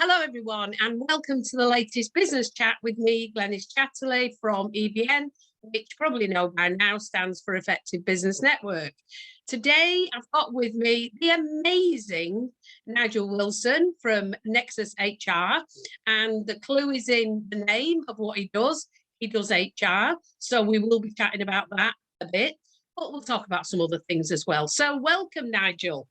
Hello, everyone, and welcome to the latest business chat with me, Glenys Chatterley from EBN, which you probably know by now stands for Effective Business Network. Today, I've got with me the amazing Nigel Wilson from Nexus HR, and the clue is in the name of what he does. He does HR, so we will be chatting about that a bit, but we'll talk about some other things as well. So welcome, Nigel.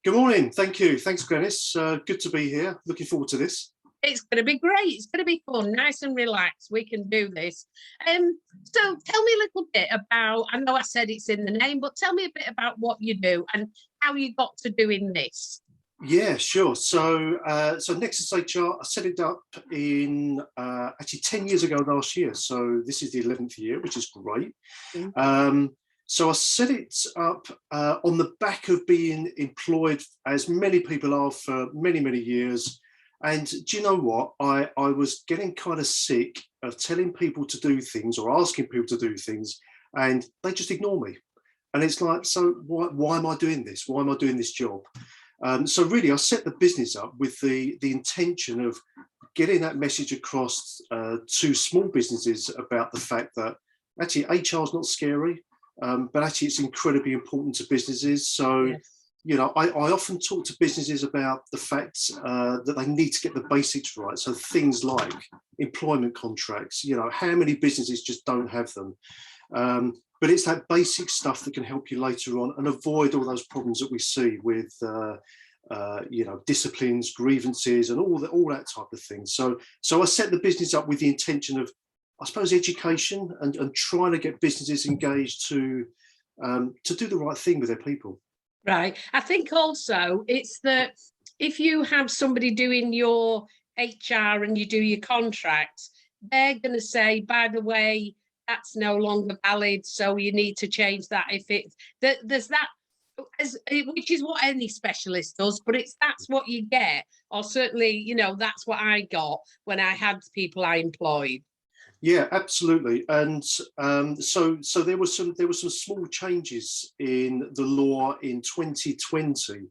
Good morning. Thank you. Thanks, Glenys. Good to be here. Looking forward to this. It's going to be great. It's going to be fun, nice and relaxed. We can do this. So tell me a little bit about, I know I said it's in the name, but tell me a bit about what you do and how you got to doing this. Yeah, sure. So Nexus HR, I set it up in actually 10 years ago last year. So this is the 11th year, which is great. So I set it up on the back of being employed, as many people are, for many, many years. And do you know what? I was getting kind of sick of telling people to do things or asking people to do things, and they just ignore me. And it's like, so why am I doing this? Why am I doing this job? So really, I set the business up with the intention of getting that message across to small businesses about the fact that actually HR is not scary. But actually it's incredibly important to businesses. So, yes. You know, I often talk to businesses about the fact that they need to get the basics right. So things like employment contracts, you know, how many businesses just don't have them? But it's that basic stuff that can help you later on and avoid all those problems that we see with, you know, disciplines, grievances, and all that type of thing. So I set the business up with the intention of, I suppose, education and trying to get businesses engaged to do the right thing with their people. Right. I think also it's that if you have somebody doing your HR and you do your contracts, they're going to say, by the way, that's no longer valid, so you need to change that. If there's that, which is what any specialist does, but that's what you get, or certainly, you know, that's what I got when I had people I employed. Yeah, absolutely. And so there were some small changes in the law in 2020,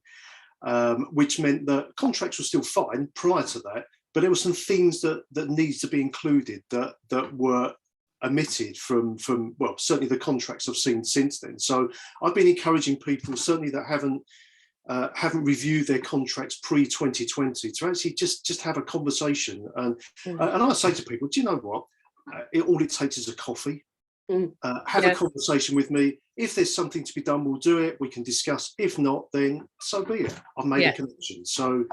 which meant that contracts were still fine prior to that, but there were some things that needs to be included that were omitted from well, certainly the contracts I've seen since then. So I've been encouraging people, certainly that haven't reviewed their contracts pre-2020, to actually just have a conversation. And I say to people, do you know what? All it takes is a coffee. Have a conversation with me. If there's something to be done, we'll do it. We can discuss. If not, then so be it. I've made a connection. So,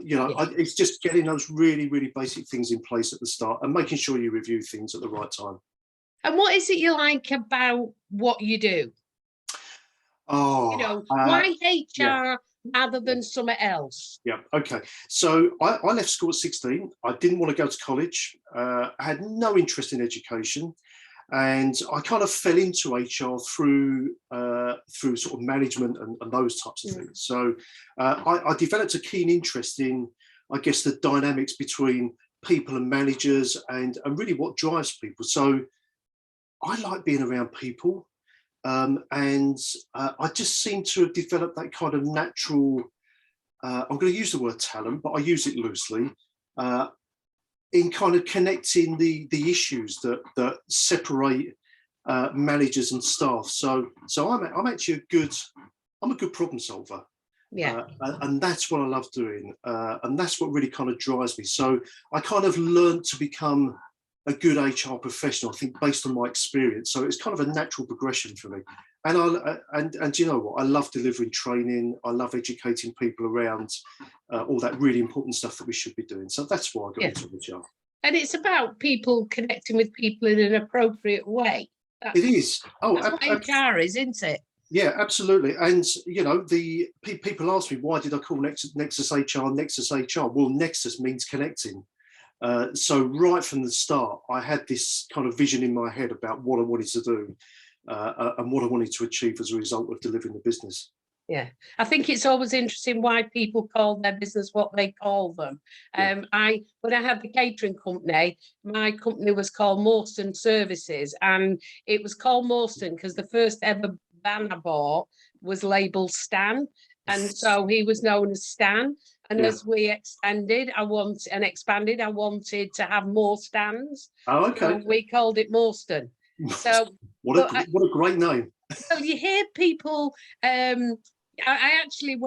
you know, it's just getting those really, really basic things in place at the start and making sure you review things at the right time. And what is it you like about what you do? Oh, you know, why HR rather than something else? Yeah, okay. So I left school at 16. I didn't want to go to college. I had no interest in education. And I kind of fell into HR through sort of management and those types of things. So I developed a keen interest in, I guess, the dynamics between people and managers and really what drives people. So I like being around people. And I just seem to have developed that kind of natural, I'm going to use the word talent, but I use it loosely, in kind of connecting the issues that separate managers and staff. So I'm actually I'm a good problem solver. Yeah. And that's what I love doing. And that's what really kind of drives me. So I kind of learned to become a good HR professional, I think, based on my experience. So it's kind of a natural progression for me. And you know what? I love delivering training. I love educating people around all that really important stuff that we should be doing. So that's why I got into HR. And it's about people connecting with people in an appropriate way. It is. Oh, that's what HR is, isn't it? Yeah, absolutely. And, you know, the people ask me, why did I call Nexus HR Nexus HR? Well, Nexus means connecting. So right from the start, I had this kind of vision in my head about what I wanted to do and what I wanted to achieve as a result of delivering the business. Yeah, I think it's always interesting why people call their business what they call them. When I had the catering company, my company was called Morstan Services, and it was called Morstan because the first ever van I bought was labelled Stan. And so he was known as Stan. And as we expanded, I wanted to have more stands. Oh, okay. So we called it Moreston. So what a great name. So you hear people. I actually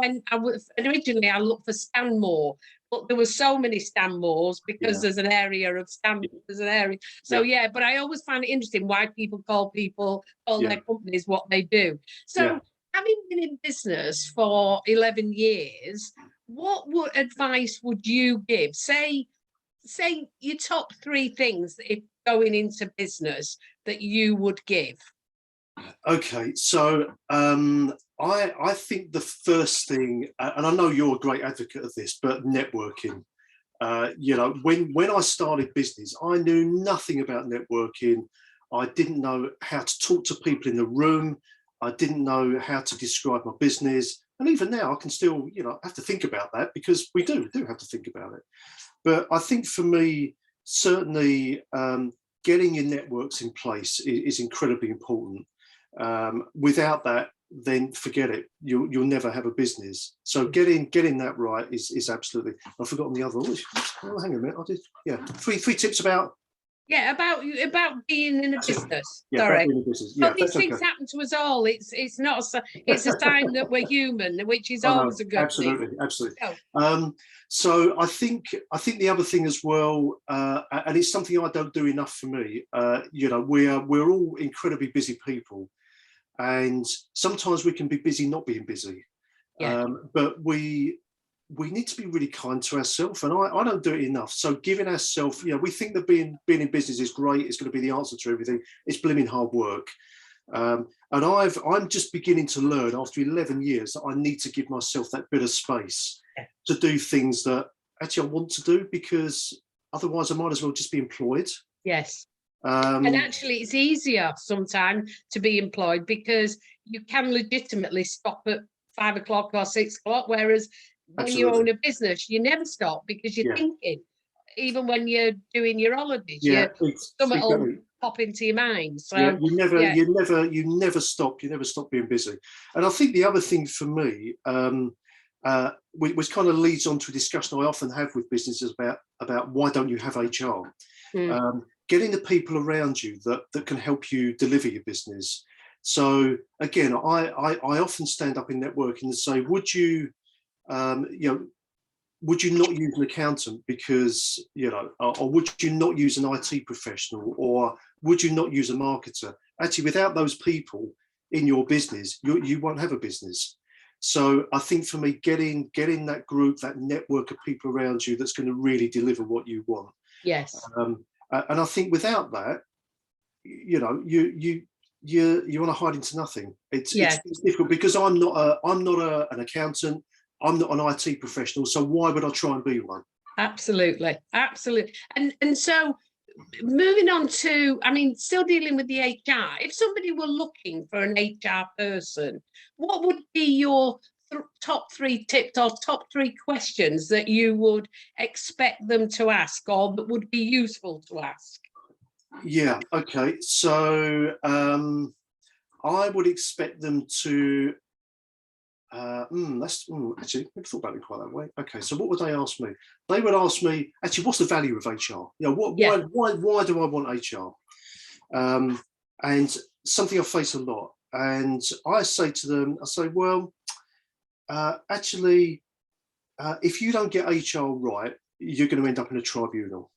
originally I looked for Stanmore, but there were so many Stanmores because there's an area of Stan. There's an area. So but I always find it interesting why people call their companies what they do. So having been in business for 11 years, what advice would you give? Say your top 3 things if going into business that you would give. Okay, so I think the first thing, and I know you're a great advocate of this, but networking. You know, when I started business, I knew nothing about networking. I didn't know how to talk to people in the room. I didn't know how to describe my business. And even now, I can still, have to think about that, because we do have to think about it. But I think for me, certainly getting your networks in place is incredibly important. Without that, then forget it. You'll never have a business. So getting that right is absolutely. I've forgotten the other. Oh, hang on a minute. I did. Three tips about. About being in a business. Yeah, Sorry. being in a business. But these things happen to us all. It's not. It's a sign that we're human, which is always a good thing. Absolutely. So I think the other thing as well, and it's something I don't do enough for me. We're all incredibly busy people. And sometimes we can be busy not being busy, but we need to be really kind to ourselves, and I don't do it enough. So giving ourselves, we think that being in business is great, it's going to be the answer to everything. It's blooming hard work, and I'm just beginning to learn after 11 years that I need to give myself that bit of space to do things that actually I want to do, because otherwise I might as well just be employed. Yes. And actually, it's easier sometimes to be employed, because you can legitimately stop at 5 o'clock or 6 o'clock, whereas when you own a business, you never stop, because you're thinking, even when you're doing your holidays, something will pop into your mind. So you never stop. You never stop being busy. And I think the other thing for me, which kind of leads on to a discussion I often have with businesses about why don't you have HR? Getting the people around you that can help you deliver your business. So again, I often stand up in networking and say, would you not use an accountant because, or would you not use an IT professional, or would you not use a marketer? Actually, without those people in your business, you won't have a business. So I think for me, getting that group, that network of people around you that's going to really deliver what you want. Yes. And I think without that, you want to hide into nothing. It's difficult, because I'm not an accountant. I'm not an IT professional. So why would I try and be one? Absolutely. And so moving on to, still dealing with the HR. If somebody were looking for an HR person, what would be your top 3 tips or top 3 questions that you would expect them to ask, or that would be useful to ask? Yeah, okay. So I would expect them to actually, I never thought about it quite that way. Okay, so what would they ask me? They would ask me, actually, what's the value of HR? Why do I want HR? And something I face a lot. And I say to them, well, actually, if you don't get HR right, you're going to end up in a tribunal.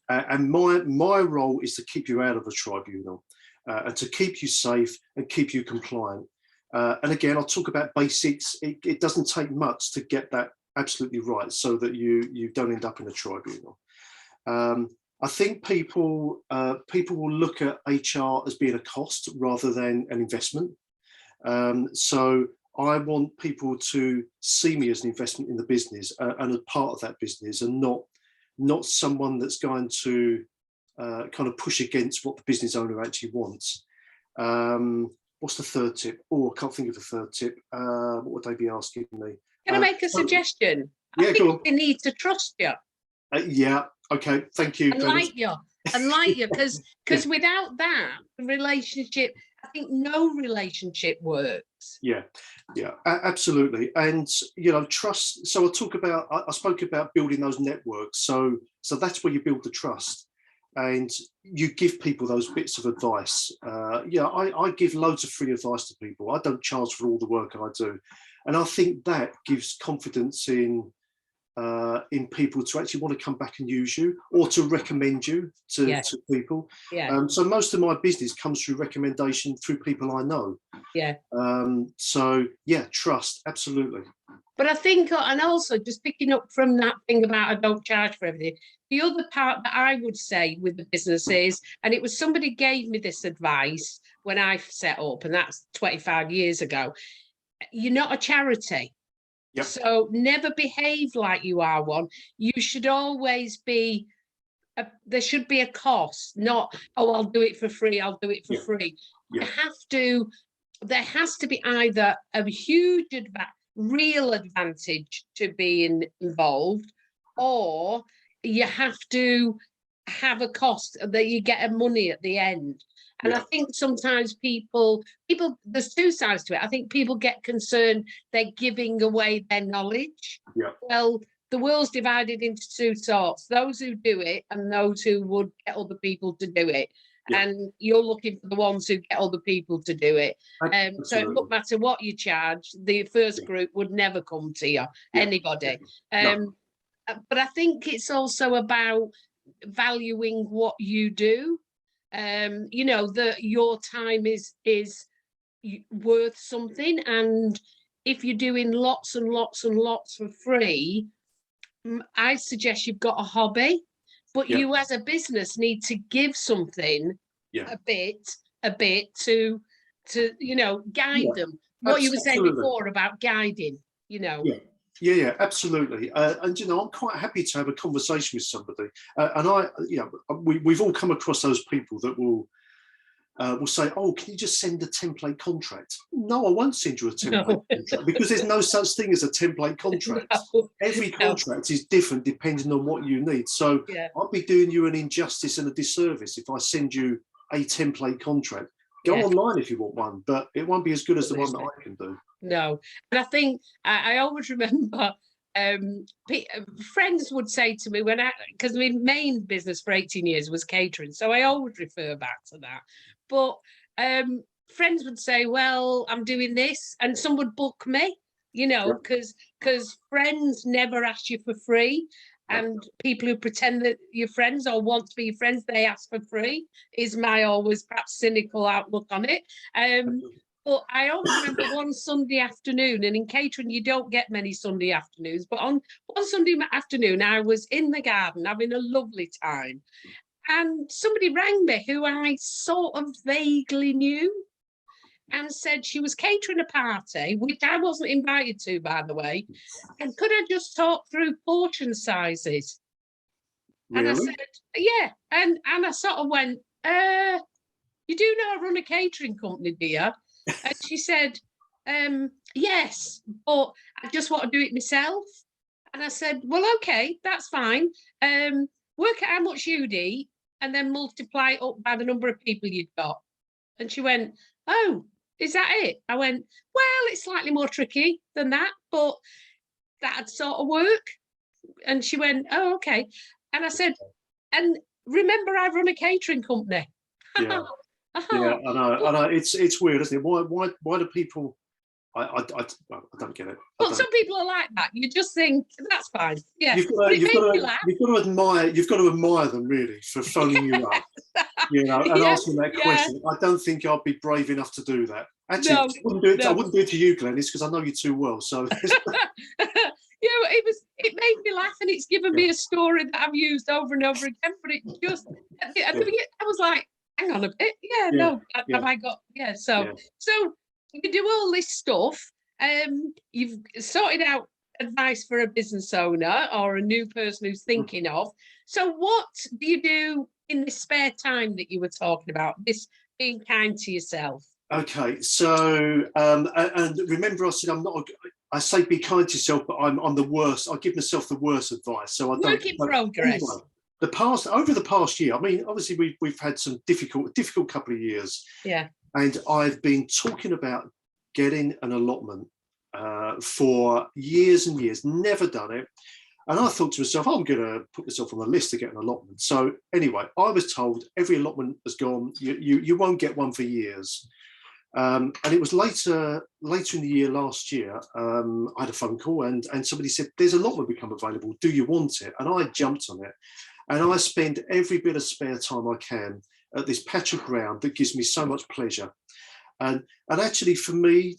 And my role is to keep you out of a tribunal, and to keep you safe and keep you compliant. And again, I'll talk about basics. It doesn't take much to get that absolutely right, so that you don't end up in a tribunal. I think people will look at HR as being a cost rather than an investment. So I want people to see me as an investment in the business, and a part of that business, and not someone that's going to kind of push against what the business owner actually wants. What's the third tip? Oh, I can't think of the third tip. What would they be asking me? Can I make a suggestion? Yeah, I think they need to trust you. Yeah. Okay. Thank you. And like you, because without that, the relationship, I think no relationship works. Yeah, absolutely. And trust. So I spoke about building those networks. So that's where you build the trust, and you give people those bits of advice. I give loads of free advice to people. I don't charge for all the work I do, and I think that gives confidence in people to actually want to come back and use you, or to recommend you to people. Yeah. So most of my business comes through recommendation through people I know. Yeah. So yeah, trust, absolutely. But I think, and also just picking up from that thing about I don't charge for everything, the other part that I would say with the business is, and it was somebody gave me this advice when I set up, and that's 25 years ago, you're not a charity. Yep. So never behave like you are one. You should always be, there should be a cost, not, oh, I'll do it for free, I'll do it for free. Yeah. There has to be either a huge real advantage to being involved, or you have to have a cost that you get a money at the end. And I think sometimes people, there's two sides to it. I think people get concerned they're giving away their knowledge. Yeah. Well, the world's divided into two sorts, those who do it and those who would get other people to do it. Yeah. And you're looking for the ones who get other people to do it. So it doesn't matter what you charge, the first group would never come to you, anybody. No. But I think it's also about valuing what you do. That your time is worth something, and if you're doing lots and lots and lots for free, I suggest you've got a hobby, but you as a business need to give something a bit to guide them. What you were saying before about guiding, Yeah, absolutely. And I'm quite happy to have a conversation with somebody. We've all come across those people that will say, "Oh, can you just send a template contract?" No, I won't send you a template contract, because there's no such thing as a template contract. Every contract is different depending on what you need. So I'd be doing you an injustice and a disservice if I send you a template contract. Go online if you want one, but it won't be as good as the one that I can do. No, and I think I always remember friends would say to me because my main business for 18 years was catering, so I always refer back to that. But friends would say, "Well, I'm doing this," and some would book me, because friends never ask you for free. And people who pretend that you're friends or want to be your friends, they ask for free, is my always perhaps cynical outlook on it. But I always remember one Sunday afternoon, and in catering, you don't get many Sunday afternoons, but on one Sunday afternoon, I was in the garden having a lovely time. And somebody rang me who I sort of vaguely knew, and said she was catering a party, which I wasn't invited to, by the way, and could I just talk through portion sizes? Really? And I said, yeah. And I sort of went, you do know I run a catering company, do you? And she said, yes, but I just want to do it myself. And I said, well, okay, that's fine. Work out how much you'd eat and then multiply it up by the number of people you've got. And she went, oh, is that it? I went, well, it's slightly more tricky than that, but that'd sort of work. And she went, oh, okay. And I said, and remember, I run a catering company. Yeah, yeah, I know. It's weird, isn't it? Why do people? I don't get it. Well, some people are like that. You just think that's fine. Yeah, you've got to admire them really for phoning you up, and asking that question. I don't think I'd be brave enough to do that. Actually, I wouldn't do it. I wouldn't do it to you, Glenn. It's because I know you too well. So. It made me laugh, and it's given me a story that I've used over and over again. But it just, I was like, hang on a bit. Have I got? So you do all this stuff. You've sorted out advice for a business owner or a new person who's thinking of. So what do you do in this spare time that you were talking about? This being kind to yourself. Okay, so and remember, I said I say be kind to yourself, but I'm the worst. I give myself the worst advice. So I don't. Work in progress. Anyway, over the past year, I mean, obviously we've had some difficult couple of years. Yeah. And I've been talking about getting an allotment for years and years, never done it. And I thought to myself, I'm going to put myself on the list to get an allotment. So anyway, I was told every allotment has gone, you won't get one for years. And it was later in the year last year, I had a phone call and somebody said, there's an allotment become available. Do you want it? And I jumped on it. And I spend every bit of spare time I can at this patch of ground that gives me so much pleasure. And actually, for me,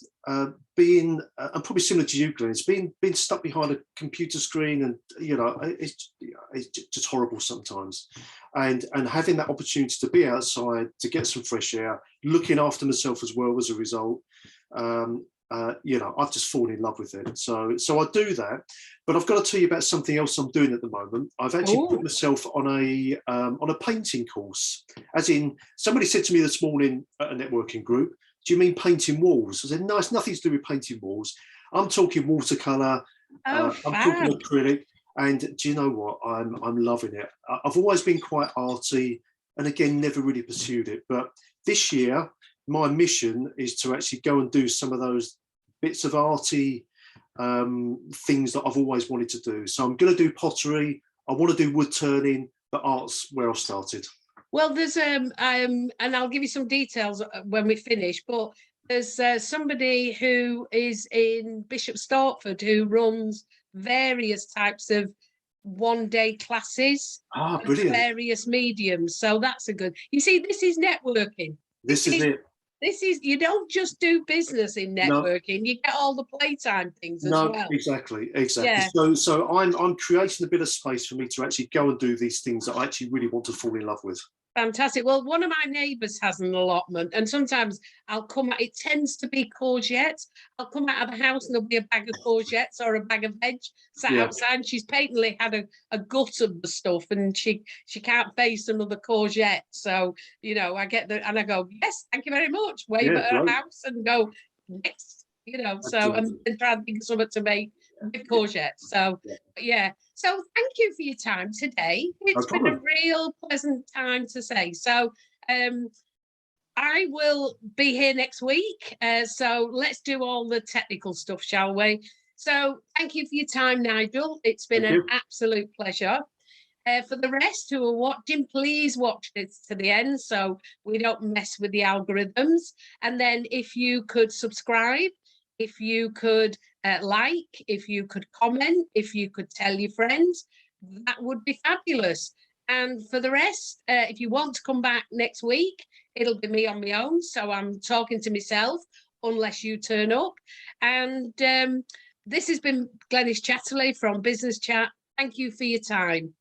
being, I'm probably similar to you, Glenn, it's being stuck behind a computer screen, and it's just horrible sometimes. And having that opportunity to be outside, to get some fresh air, looking after myself as well as a result, I've just fallen in love with it. So I do that. But I've got to tell you about something else I'm doing at the moment. I've actually put myself on a painting course. As in, somebody said to me this morning at a networking group, do you mean painting walls? I said, no, it's nothing to do with painting walls. I'm talking watercolour, I'm talking acrylic, and do you know what? I'm loving it. I've always been quite arty, and again, never really pursued it. But this year, my mission is to actually go and do some of those bits of arty things that I've always wanted to do. So I'm going to do pottery. I want to do wood turning, but art's where I started. Well, there's and I'll give you some details when we finish, but there's somebody who is in Bishop Stortford who runs various types of one-day classes, brilliant. various mediums. So that's a good, you see, this is networking. This is it. This is, you don't just do business in networking, you get all the playtime things as well. Exactly. Yeah. So I'm creating a bit of space for me to actually go and do these things that I actually really want to fall in love with. Fantastic. Well, one of my neighbours has an allotment, and sometimes I'll come out, it tends to be courgettes. I'll come out of the house and there'll be a bag of courgettes or a bag of veg sat outside. And she's patently had a gut of the stuff, and she can't face another courgette. So, I get and I go, yes, thank you very much. Wave at her house and go, next, so and try and think of something to make with courgettes. So, yeah. So thank you for your time today. It's been a real pleasant time to say. So I will be here next week. So let's do all the technical stuff, shall we? So thank you for your time, Nigel. It's been an absolute pleasure. For the rest who are watching, please watch this to the end so we don't mess with the algorithms. And then if you could subscribe, if you could like, if you could comment, if you could tell your friends, that would be fabulous. And for the rest, if you want to come back next week, it'll be me on my own. So I'm talking to myself, unless you turn up. And this has been Glenys Chatterley from Business Chat. Thank you for your time.